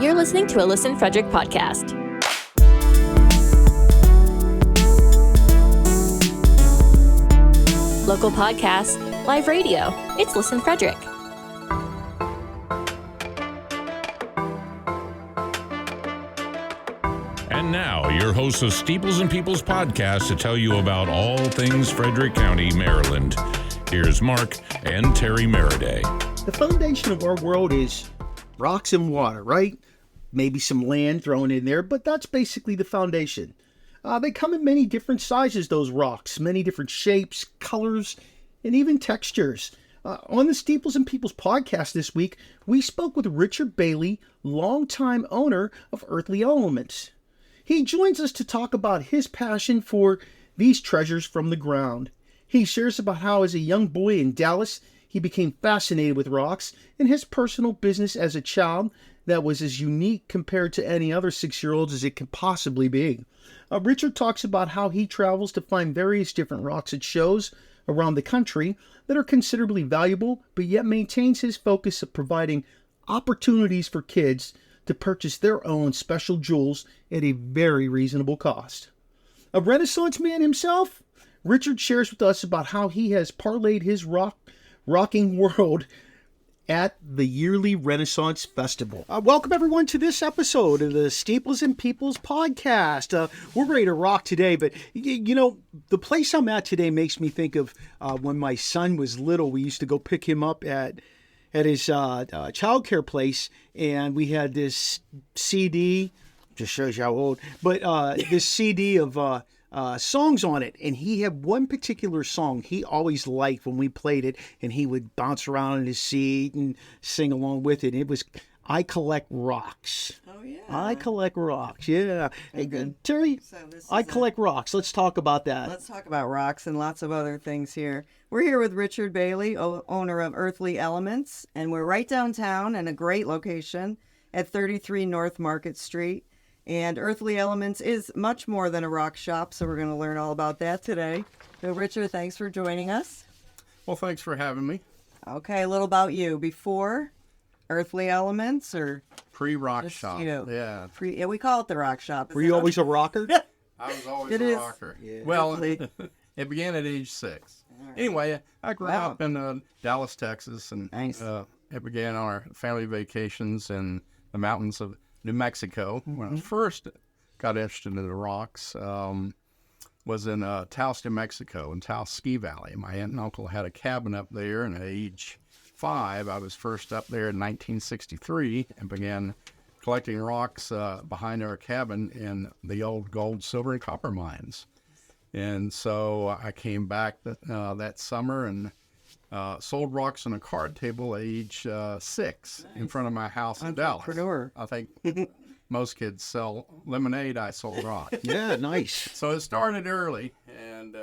You're listening to a Listen Frederick podcast. Local podcasts, live radio. It's Listen Frederick. And now, your hosts of Steeples and Peoples podcast to tell you about all things Frederick County, Maryland. Here's Mark and Terry Meriday. The foundation of our world is rocks and water, right? Maybe some land thrown in there, but that's basically the foundation. They come in many different sizes, those rocks, many different shapes, colors, and even textures. On the Steeples and Peoples podcast this week, we spoke with Richard Bailey, longtime owner of Earthly Elements. He joins us to talk about his passion for these treasures from the ground. He shares about how as a young boy in Dallas, he became fascinated with rocks and his personal business as a child that was as unique compared to any other 6-year-olds as it can possibly be. Richard talks about how he travels to find various different rocks at shows around the country that are considerably valuable, but yet maintains his focus of providing opportunities for kids to purchase their own special jewels at a very reasonable cost. A Renaissance man himself, Richard shares with us about how he has parlayed his rocking world at the yearly Renaissance Festival. Welcome everyone to this episode of the Steeples and Peoples podcast. We're ready to rock today, but you know, the place I'm at today makes me think of when my son was little. We used to go pick him up at his childcare place, and we had this CD, just shows you how old, but this CD of songs on it, and he had one particular song he always liked when we played it, and he would bounce around in his seat and sing along with it. It was I Collect Rocks. Oh, yeah. I Collect Rocks, yeah. Hey, Terry, I Collect Rocks. Let's talk about that. Let's talk about rocks and lots of other things here. We're here with Richard Bailey, owner of Earthly Elements, and we're right downtown in a great location at 33 North Market Street. And Earthly Elements is much more than a rock shop, so we're going to learn all about that today. So, Richard, thanks for joining us. Well, thanks for having me. Okay, a little about you. Before Earthly Elements, or Pre-rock just, shop. you know, Yeah. yeah, we call it the rock shop. Were you always a rocker? I was always It a is. rocker. Yeah. Well, Earthly. it began at age 6. Right. Anyway, I grew Wow. up in Dallas, Texas, and Nice. it began on our family vacations in the mountains of New Mexico. When I first got interested in the rocks, was in Taos, New Mexico, in Taos Ski Valley. My aunt and uncle had a cabin up there, and at age 5, I was first up there in 1963 and began collecting rocks behind our cabin in the old gold, silver, and copper mines. And so I came back that summer and sold rocks on a card table at age 6 in front of my house in Dallas. Entrepreneur. I think most kids sell lemonade. I sold rock. Yeah, nice. So it started early, and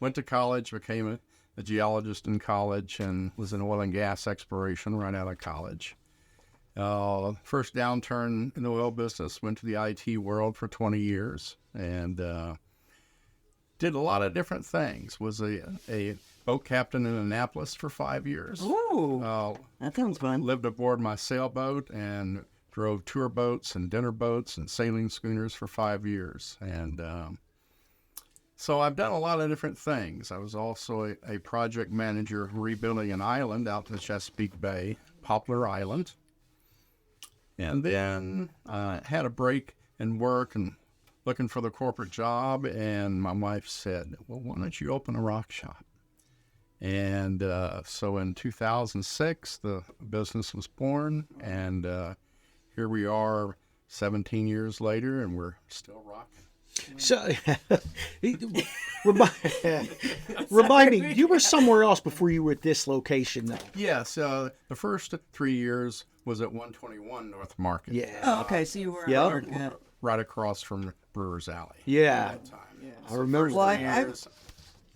went to college, became a geologist in college, and was in oil and gas exploration right out of college. First downturn in the oil business, went to the IT world for 20 years, and did a lot of different things. Was a boat captain in Annapolis for 5 years. Ooh, that sounds fun. Lived aboard my sailboat and drove tour boats and dinner boats and sailing schooners for 5 years. And so I've done a lot of different things. I was also a project manager rebuilding an island out in Chesapeake Bay, Poplar Island. And then had a break in work and looking for the corporate job. And my wife said, well, why don't you open a rock shop? And so in 2006, the business was born, and here we are 17 years later, and we're still rocking. So, remind me, you were somewhere else before you were at this location, though. Yes, the first 3 years was at 121 North Market. Yeah. Oh, okay, so you were Yeah. at work. Right across from Brewer's Alley. Yeah. At that time. I remember. Well, Years.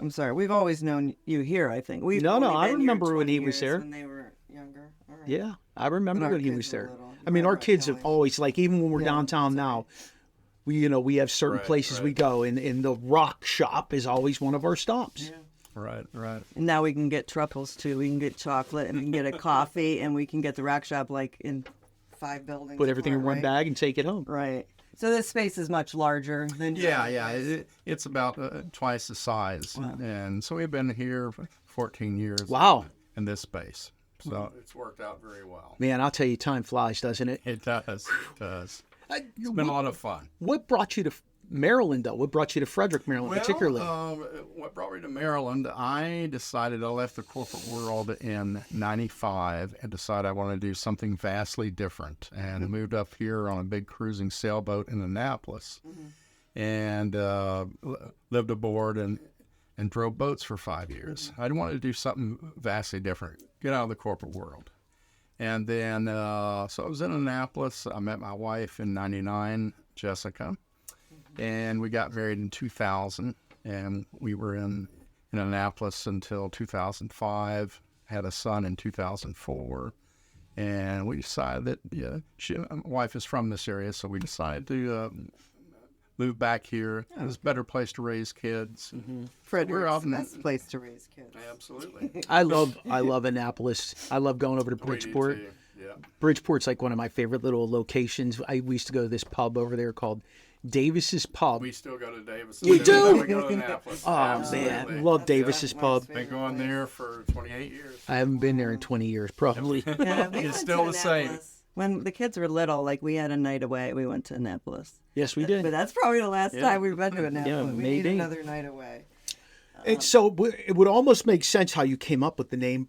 I'm sorry. We've always known you here, I think. We've No, only I been here remember when 20 he was years there. When they were younger. All right. Yeah, I remember When our when he kids was were there. little. I mean, our Right, kids have Kelly. always, like, even when we're Yeah, downtown that's now, we have certain Right, places we right. go, and the rock shop is always one of our stops. Yeah. Right, right. And now we can get truffles too. We can get chocolate and we can get a coffee and we can get the rock shop like in 5 buildings. Put everything in apart, one right? bag and take it home. Right. So this space is much larger than Yeah. It's about twice the size. Wow. And so we've been here for 14 years. Wow. In this space. So it's worked out very well. Man, I'll tell you, time flies, doesn't it? It does. It does. It's been a lot of fun. What brought you to Maryland, though? What brought you to Frederick, Maryland, particularly? What brought me to Maryland, I decided I left the corporate world in 95 and decided I wanted to do something vastly different. And moved up here on a big cruising sailboat in Annapolis. And lived aboard and drove boats for 5 years. I wanted to do something vastly different, get out of the corporate world. And then, so I was in Annapolis. I met my wife in 99, Jessica, and we got married in 2000. And we were in Annapolis until 2005, had a son in 2004. And we decided that, my wife is from this area, so we decided to move back here. It was a better place to raise kids. Frederick's the best place to raise kids. Absolutely. I love Annapolis. I love going over to We do Bridgeport. too, yeah. Bridgeport's like one of my favorite little locations. We used to go to this pub over there called Davis's Pub. We still go to Davis. You do? We go to Annapolis. Oh, Absolutely. man. Love Davis's Pub. Been going there for 28 years. I haven't been there in 20 years, probably. Yeah, we It's went still to the same. Annapolis. When the kids were little, like we had a night away, we went to Annapolis. Yes, we did. But that's probably the last time we've been to Annapolis. We need maybe. another night away. And so it would almost make sense how you came up with the name.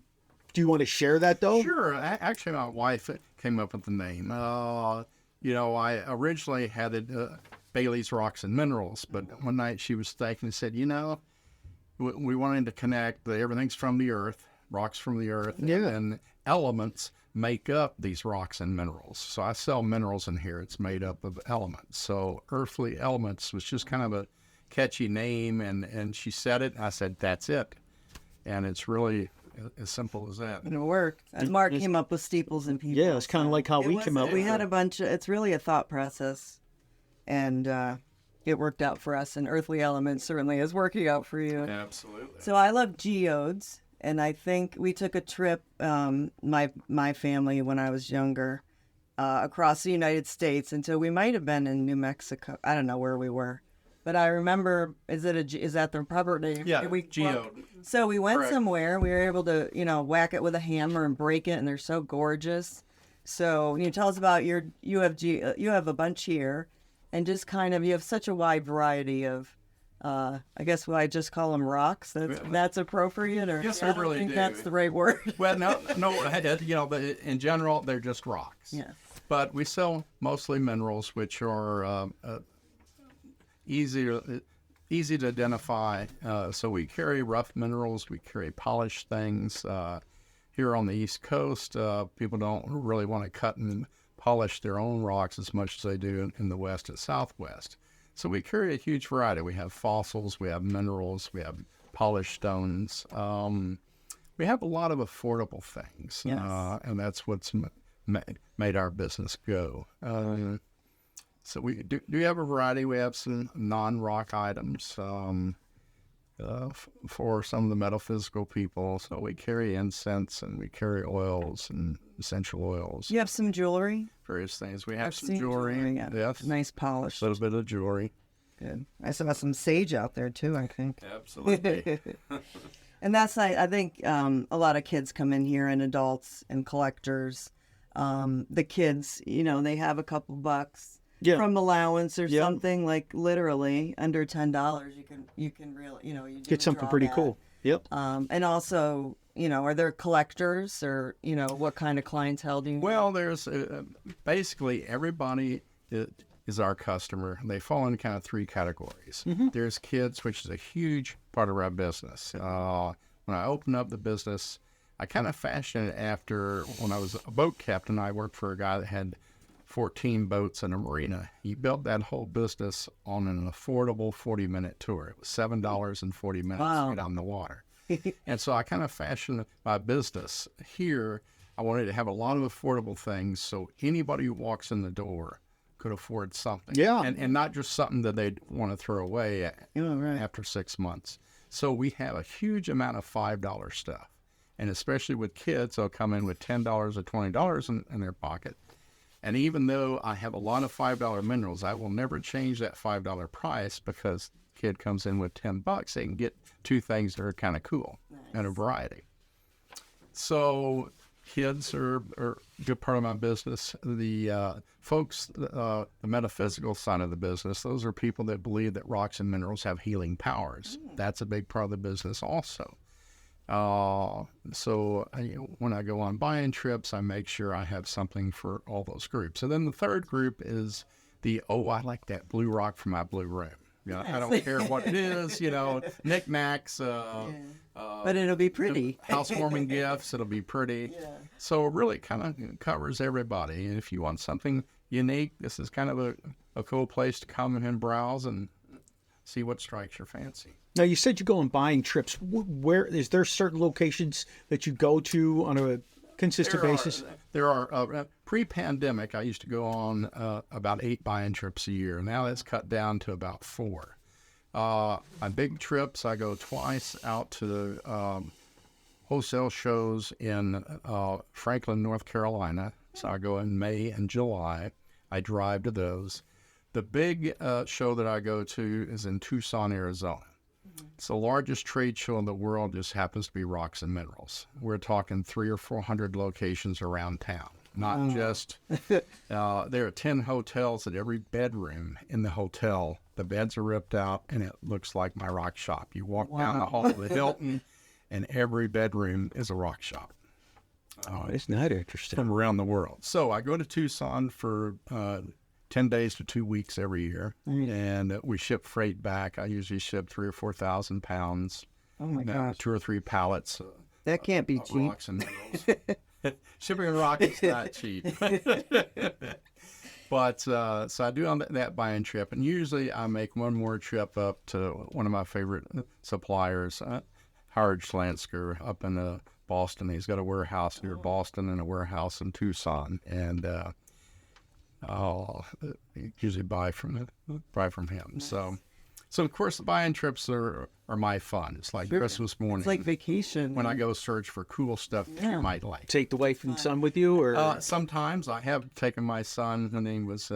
Do you want to share that, though? Sure. Actually, my wife came up with the name. I originally had it Bailey's Rocks and Minerals, but one night she was thinking and said, we wanted to connect that everything's from the earth, rocks from the earth, and elements make up these rocks and minerals. So I sell minerals in here. It's made up of elements. So Earthly Elements was just kind of a catchy name, and she said it, and I said, that's it. And it's really as simple as that. And it worked. And Mark came up with Steeples and Peoples. Yeah, it's kind of like how we came up We with had it. a bunch of, it's really a thought process. And it worked out for us. And Earthly Elements certainly is working out for you. Absolutely. So I love geodes. And I think we took a trip, my family, when I was younger, across the United States until we might have been in New Mexico. I don't know where we were. But I remember, is that the proper name? Yeah, geode. So we went Correct. somewhere. We were able to, whack it with a hammer and break it, and they're so gorgeous. So you tell us about you have a bunch here, and just kind of you have such a wide variety of. I guess I just call them rocks. That's appropriate, or Yes, I I don't really think do. that's the right word. Well, no, but in general, they're just rocks. Yes. But we sell mostly minerals, which are easy to identify. So we carry rough minerals, we carry polished things. Here on the East Coast, people don't really want to cut and polish their own rocks as much as they do in the West and Southwest. So we carry a huge variety. We have fossils, we have minerals, we have polished stones. We have a lot of affordable things, Yes. and that's what's made our business go. So we do have a variety. We have some non-rock items for some of the metaphysical people. So we carry incense and we carry oils and essential oils, You have some jewelry. various things. We have I've some seen jewelry. Yeah. Yes, Nice polish. a little bit of jewelry. Good. I saw some sage out there too, I think. Absolutely. And that's I think a lot of kids come in here, and adults and collectors. The kids, they have a couple bucks from allowance or something, like literally under $10. You can really you Get something draw pretty that. cool. Yep. And also are there collectors, or what kind of clientele do you? Well, there's basically everybody is our customer. They fall into kind of three categories. There's kids, which is a huge part of our business. When I opened up the business, I kind of fashioned it after when I was a boat captain. I worked for a guy that had 14 boats in a marina. He built that whole business on an affordable 40-minute tour. It was $7.40 Wow. to get on the water. And so I kind of fashioned my business. Here, I wanted to have a lot of affordable things so anybody who walks in the door could afford something. Yeah. And not just something that they'd want to throw away right. after 6 months. So we have a huge amount of $5 stuff. And especially with kids, they'll come in with $10 or $20 in their pocket. And even though I have a lot of $5 minerals, I will never change that $5 price because kid comes in with $10, they can get two things that are kind of cool and a variety. So kids are a good part of my business. The folks, the metaphysical side of the business, those are people that believe that rocks and minerals have healing powers. That's a big part of the business also. When I go on buying trips, I make sure I have something for all those groups. And then the third group is I like that blue rock for my blue room. I don't care what it is, knickknacks. But it'll be pretty. Housewarming gifts, it'll be pretty. Yeah. So it really kind of covers everybody. And if you want something unique, this is kind of a cool place to come and browse and see what strikes your fancy. Now, you said you go on buying trips. Where is there certain locations that you go to on a consistent basis? There are. Pre-pandemic, I used to go on about 8 buying trips a year. Now it's cut down to about 4. On big trips, I go twice out to the wholesale shows in Franklin, North Carolina. So I go in May and July. I drive to those. The big show that I go to is in Tucson, Arizona. It's the largest trade show in the world, just happens to be rocks and minerals. We're talking 300 or 400 locations around town. Not just, there are 10 hotels at every bedroom in the hotel. The beds are ripped out and it looks like my rock shop. You walk down the hall of the Hilton and every bedroom is a rock shop. Isn't that interesting? From around the world. So I go to Tucson for 10 days to 2 weeks every year, and we ship freight back. I usually ship 3,000 or 4,000 pounds. Oh my gosh! 2 or 3 pallets. That can't be cheap. Rocks and minerals. Shipping a rock is not cheap. But so I do on that buying trip, and usually I make one more trip up to one of my favorite suppliers, Howard Schlansker, up in Boston. He's got a warehouse near Boston and a warehouse in Tucson, and I'll usually buy from him. Nice. So of course the buying trips are my fun. It's like Christmas morning. It's like vacation. When I go search for cool stuff that you might like. Take the wife and son with you, or sometimes I have taken my son when he was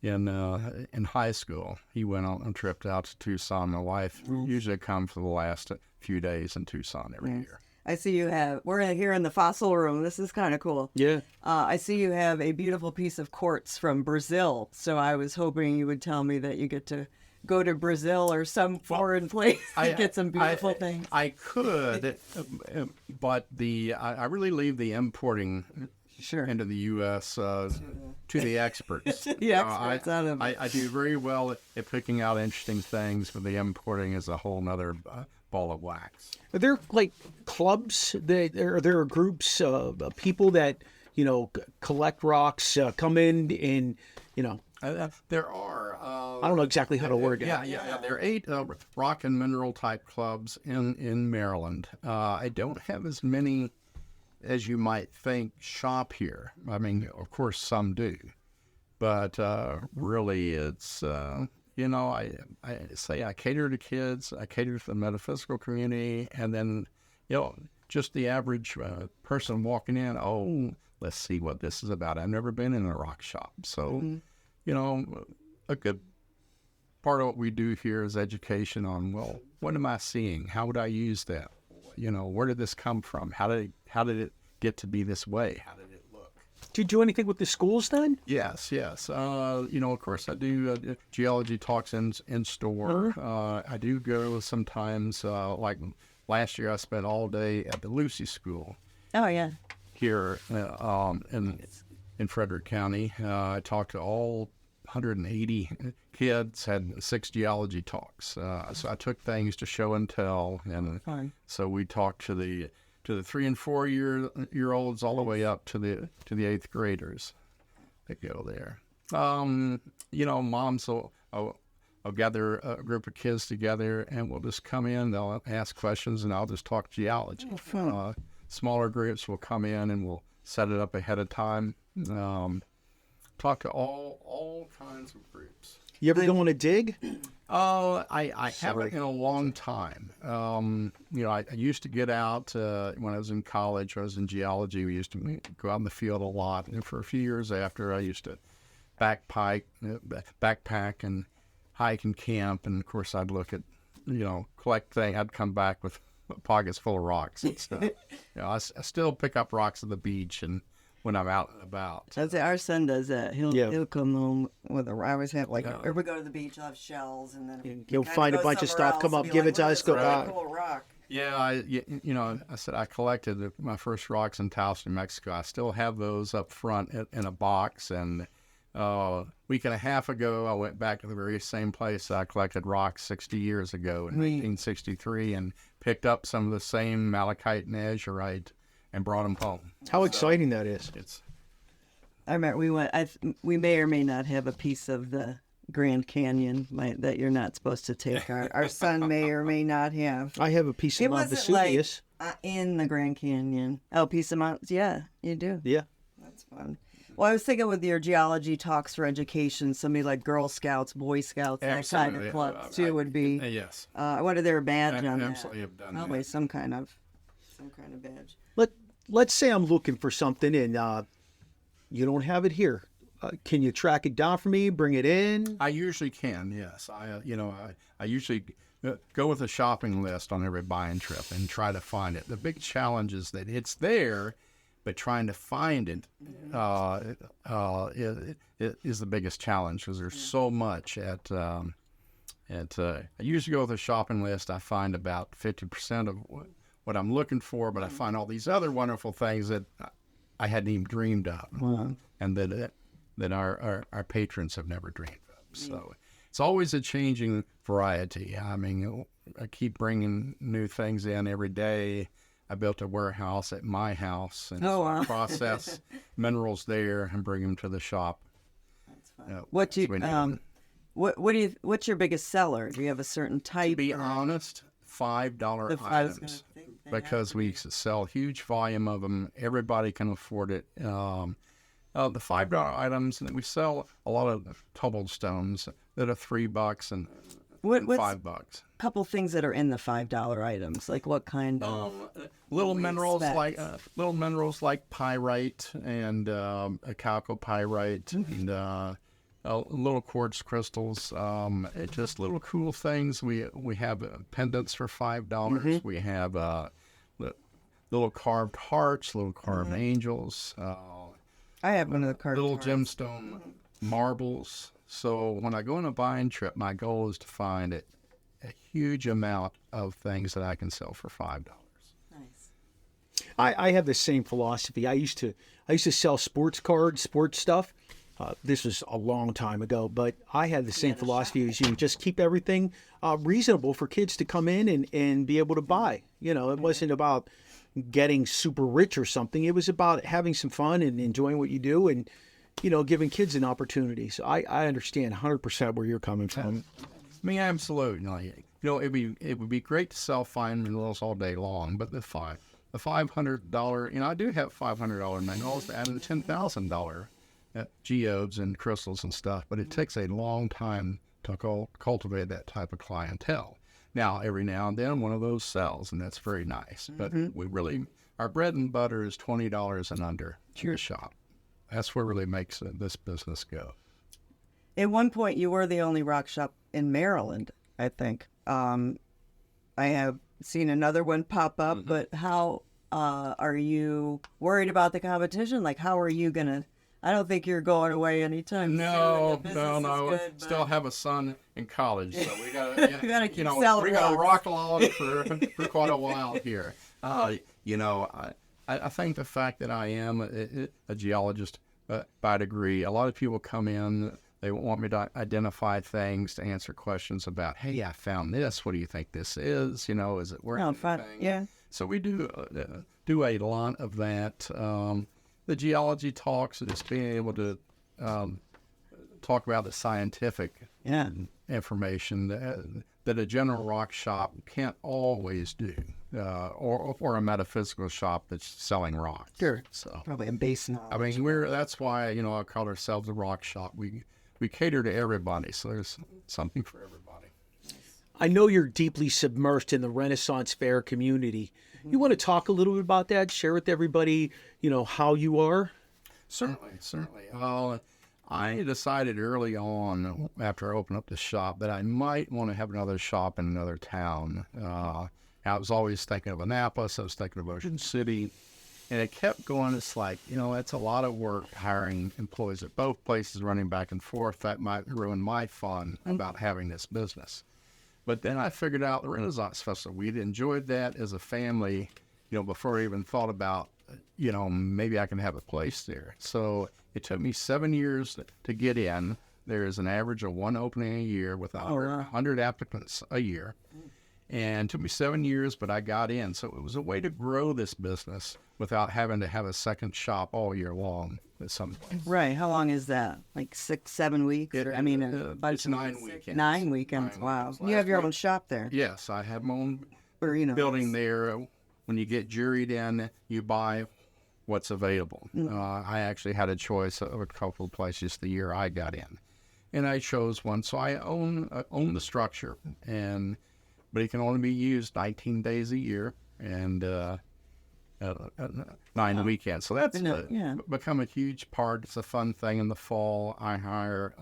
in high school. He went on a trip out to Tucson. My wife usually comes for the last few days in Tucson every year. I see you have, we're here in the fossil room. This is kind of cool. Yeah. I see you have a beautiful piece of quartz from Brazil. So I was hoping you would tell me that you get to go to Brazil or some foreign place to get some beautiful things. I could, but I really leave the importing into the U.S. To the experts. The experts out of I do very well at picking out interesting things, but the importing is a whole nother ball of wax. Are there like clubs that are there groups of people that collect rocks, come in and there are. I don't know exactly how to word it. Yeah. There are 8 rock and mineral type clubs in Maryland. I don't have as many as you might think shop here. I mean, of course, some do, but really, it's. I say I cater to kids, I cater to the metaphysical community, and then, just the average person walking in, let's see what this is about. I've never been in a rock shop. So, a good part of what we do here is education on, what am I seeing? How would I use that? Where did this come from? How did it get to be this way? How did it look? Do you do anything with the schools then? Yes. Of course, I do geology talks in store. I do go sometimes, like last year I spent all day at the Lucy School. Oh, yeah. Here in Frederick County. I talked to all 180 kids, had 6 geology talks. So I took things to show and tell. And so we talked to the 3 and 4 year olds all the way up to the 8th graders that go there. Moms will gather a group of kids together and we'll just come in, they'll ask questions and I'll just talk geology. Smaller groups will come in and we'll set it up ahead of time. Talk to all kinds of groups. You ever go on a dig? Oh, I haven't in a long time. I used to get out when I was in college. I was in geology. We used to go out in the field a lot. And for a few years after, I used to backpack and hike and camp. And, of course, I'd look at, collect things. I'd come back with pockets full of rocks and stuff. I still pick up rocks at the beach and when I'm out and about. That's it. Our son does that. He'll come home with a. I always have if we go to the beach, I'll have shells, and then He'll find a bunch of stuff, come up, give it to us, go back. Cool rock. Yeah, I said I collected my first rocks in Taos, New Mexico. I still have those up front in a box. And a week and a half ago, I went back to the very same place I collected rocks 60 years ago in 1963 and picked up some of the same malachite and azurite and brought them home. How exciting that is. I remember we may or may not have a piece of the Grand Canyon that you're not supposed to take. Our son may or may not have. I have a piece of Mount Vesuvius. In the Grand Canyon. Oh, piece of Mount. Yeah, you do. Yeah. That's fun. Well, I was thinking with your geology talks for education, somebody like Girl Scouts, Boy Scouts, that kind of club too would be. Yes. I wanted their badge on that. Absolutely have done Probably that. some kind of badge. Let's say I'm looking for something and you don't have it here. Can you track it down for me? Bring it in? I usually can. Yes. I usually go with a shopping list on every buying trip and try to find it. The big challenge is that it's there, but trying to find it is the biggest challenge because there's so much I usually go with a shopping list. I find about 50% of what I'm looking for, but I find all these other wonderful things that I hadn't even dreamed of, and that our patrons have never dreamed of. So it's always a changing variety. I mean, I keep bringing new things in every day. I built a warehouse at my house and process minerals there and bring them to the shop. That's fun. What's your biggest seller? Do you have a certain type? To be honest, $5 items, because we sell huge volume of them. Everybody can afford it. The $5 items, and we sell a lot of tubbled stones that are $3 and $5. A couple things that are in the $5 items, like what kind of little minerals like pyrite and chalcopyrite and little quartz crystals, just little cool things. We have pendants for $5. We have little carved hearts, little carved angels. I have one of the carved little hearts. gemstone marbles. So when I go on a buying trip, my goal is to find a huge amount of things that I can sell for $5. Nice. I have the same philosophy. I used to sell sports cards, sports stuff. This was a long time ago, but I had the same philosophy as you. Just keep everything reasonable for kids to come in and be able to buy. It wasn't about getting super rich or something. It was about having some fun and enjoying what you do and, giving kids an opportunity. So I understand 100% where you're coming from. I mean, absolutely. It would be great to sell fine minerals all day long, but the $500, I do have $500 minerals and $10,000 geodes and crystals and stuff, but it takes a long time to cultivate that type of clientele. Now, every now and then, one of those sells, and that's very nice. But our bread and butter is $20 and under to the shop. That's what really makes this business go. At one point, you were the only rock shop in Maryland, I think. I have seen another one pop up, but how are you worried about the competition? Like, how are you going to... I don't think you're going away anytime soon. No. Good, Still have a son in college, so we gotta keep selling. We gotta rock along for quite a while here. I think the fact that I am a geologist by degree, a lot of people come in. They want me to identify things, to answer questions about, hey, I found this. What do you think this is? Is it worth anything? Yeah. So we do a lot of that. The geology talks, just being able to talk about the scientific information that a general rock shop can't always do, or a metaphysical shop that's selling rocks. Sure. So probably a base knowledge. I mean, that's why I call ourselves a rock shop. We we cater to everybody. So there's something for everybody. I know you're deeply submersed in the Renaissance Fair community. You want to talk a little bit about that? Share with everybody, how you are? Certainly. I decided early on, after I opened up the shop, that I might want to have another shop in another town. I was always thinking of Annapolis. I was thinking of Ocean City. And it kept going. It's like, it's a lot of work hiring employees at both places, running back and forth. That might ruin my fun about having this business. But then I figured out the Renaissance Festival. We'd enjoyed that as a family, before I even thought about, maybe I can have a place there. So it took me 7 years to get in. There's an average of one opening a year with 100 applicants a year. And it took me 7 years, but I got in. So it was a way to grow this business without having to have a second shop all year long at some point. Right. How long is that? Like 6-7 weeks? It's 9 weekends. 9 weekends. Wow. weekends. You have your own shop there. Yes, I have my own Or, building there. When you get juried in, you buy what's available. I actually had a choice of a couple of places the year I got in, and I chose one. So I own the structure, but it can only be used 19 days a year and 9 weekends. So that's become a huge part. It's a fun thing in the fall. I hire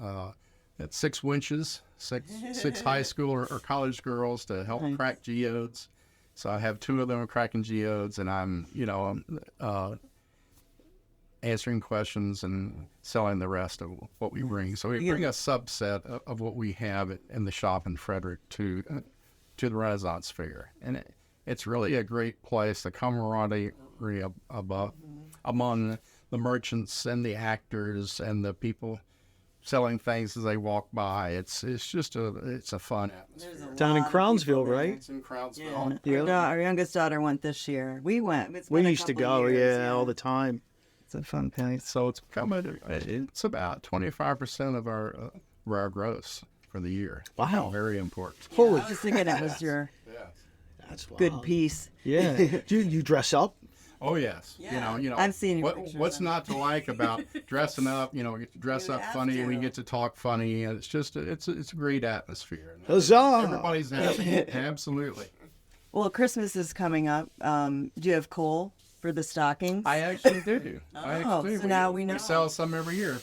6 winches, six high school or college girls to help crack geodes. So I have 2 of them cracking geodes, and I'm answering questions and selling the rest of what we bring. So we bring a subset of what we have in the shop in Frederick to the Renaissance Fair, and it's really a great place. The camaraderie among the merchants and the actors and the people selling things as they walk by. It's a fun atmosphere. Down in Crownsville, right? It's in Crownsville. Yeah. Our youngest daughter went this year. We went. We used to go, all the time. It's a fun place. So it's about 25% of our gross for the year. Wow. Very important. Holy I was thinking it was your That's good wild. piece. Yeah. Do you dress up? Oh yes, Yeah. I've seen your pictures what's of not to like about dressing up. We get to dress up funny. We get to talk funny. It's just it's a great atmosphere. Huzzah! Everybody's happy. Absolutely. Well, Christmas is coming up. Do you have coal for the stockings? I actually do. so now we know. We sell some every year.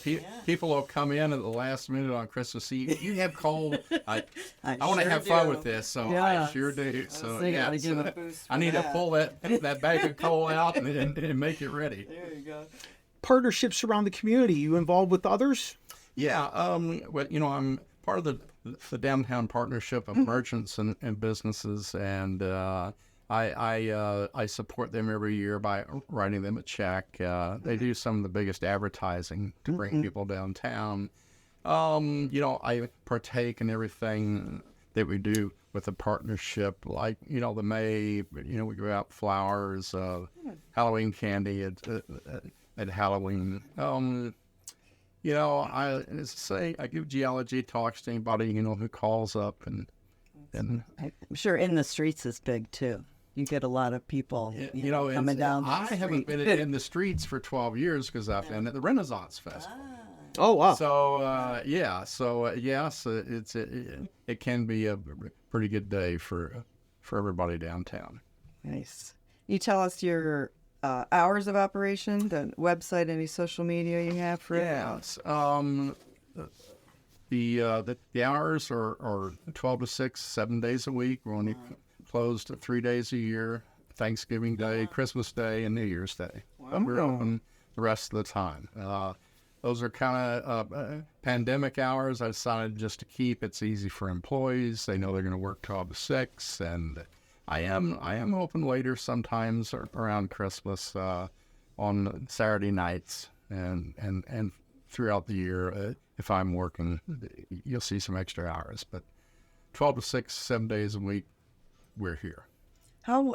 People will come in at the last minute on Christmas Eve. You have coal. I want to sure have fun do. with this, so Yeah. I sure do. So thinking yeah, I'd give a boost I for need to that. pull that bag of coal out and make it ready. There you go. Partnerships around the community. You involved with others? Yeah, I'm part of the downtown partnership of merchants and businesses, and I support them every year by writing them a check. They do some of the biggest advertising to bring people downtown. I partake in everything that we do with the partnership, like the May. We give out flowers, Halloween candy at Halloween. I give geology talks to anybody who calls up, and I'm sure in the streets is big too. You get a lot of people coming down. I haven't been in the streets for 12 years because I've been at the Renaissance Festival. Oh, wow. So yes, it can be a pretty good day for everybody downtown. Nice. You tell us your hours of operation, the website, any social media you have for it? Yes. The hours are 12 to 6, 7 days a week. We're only closed 3 days a year: Thanksgiving Day, Christmas Day, and New Year's Day. We're open the rest of the time. Those are kind of pandemic hours. I decided just to keep. It's easy for employees. They know they're going to work 12 to 6, and I am open later sometimes around Christmas on Saturday nights and throughout the year. If I'm working, you'll see some extra hours, but 12 to 6, 7 days a week, we're here. How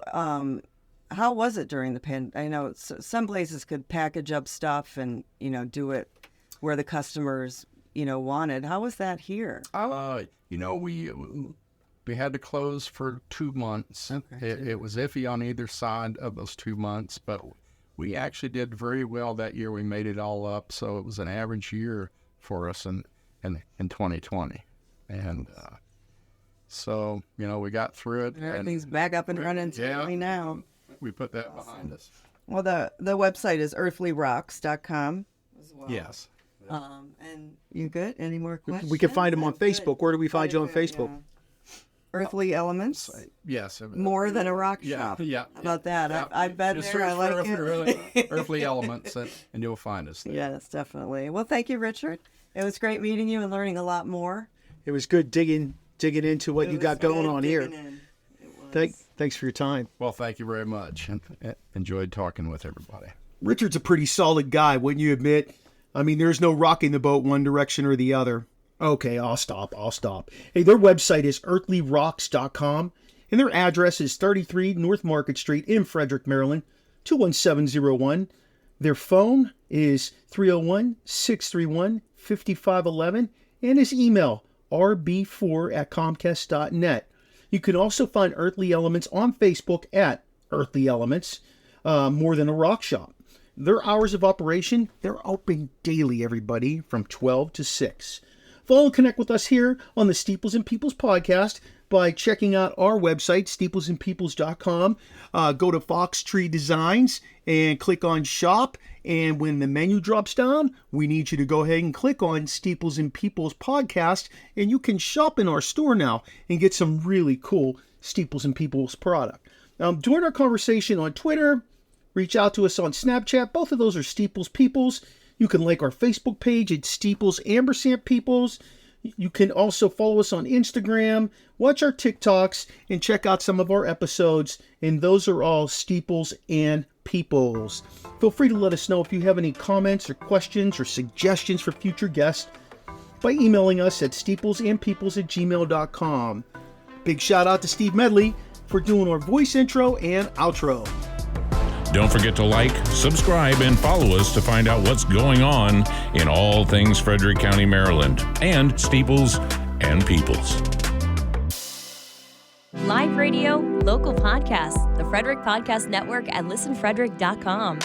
was it during the pandemic? I know some places could package up stuff and do it where the customers wanted. How was that here? We had to close for 2 months. Okay. It was iffy on either side of those 2 months, but we actually did very well that year. We made it all up, so it was an average year for us, and in 2020. And so, we got through it. Everything's back up and running smoothly now. We put that behind us. Well, the website is earthlyrocks.com as well. Yes. And you good? Any more questions? We can find him on Facebook. Where do we find you on Facebook? Yeah. Earthly Elements. Yes. More than a rock Yeah, shop. yeah. How about that? Yeah. I've been Just there. I search like for it. Earthly Elements, and you'll find us there. Yes, definitely. Well, thank you, Richard. It was great meeting you and learning a lot more. It was good digging into what you got going on here. Thanks. Thanks for your time. Well, thank you very much, and enjoyed talking with everybody. Richard's a pretty solid guy, wouldn't you admit? I mean, there's no rocking the boat one direction or the other. Okay, I'll stop. Hey, their website is earthlyrocks.com, and their address is 33 North Market Street in Frederick, Maryland, 21701. Their phone is 301-631-5511, and his email, rb4@comcast.net. You can also find Earthly Elements on Facebook at Earthly Elements, More Than a Rock Shop. Their hours of operation, they're open daily, everybody, from 12 to 6. Follow and connect with us here on the Steeples and Peoples podcast by checking out our website, steeplesandpeoples.com. Go to Fox Tree Designs and click on Shop. And when the menu drops down, we need you to go ahead and click on Steeples and Peoples podcast, and you can shop in our store now and get some really cool Steeples and Peoples product. During our conversation on Twitter, reach out to us on Snapchat. Both of those are Steeples Peoples. You can like our Facebook page at Steeples & Peoples. You can also follow us on Instagram, watch our TikToks, and check out some of our episodes. And those are all Steeples and Peoples. Feel free to let us know if you have any comments or questions or suggestions for future guests by emailing us at steeplesandpeoples@gmail.com. Big shout out to Steve Medley for doing our voice intro and outro. Don't forget to like, subscribe, and follow us to find out what's going on in all things Frederick County, Maryland, and Steeples and Peoples. Live radio, local podcasts, the Frederick Podcast Network at listenfrederick.com.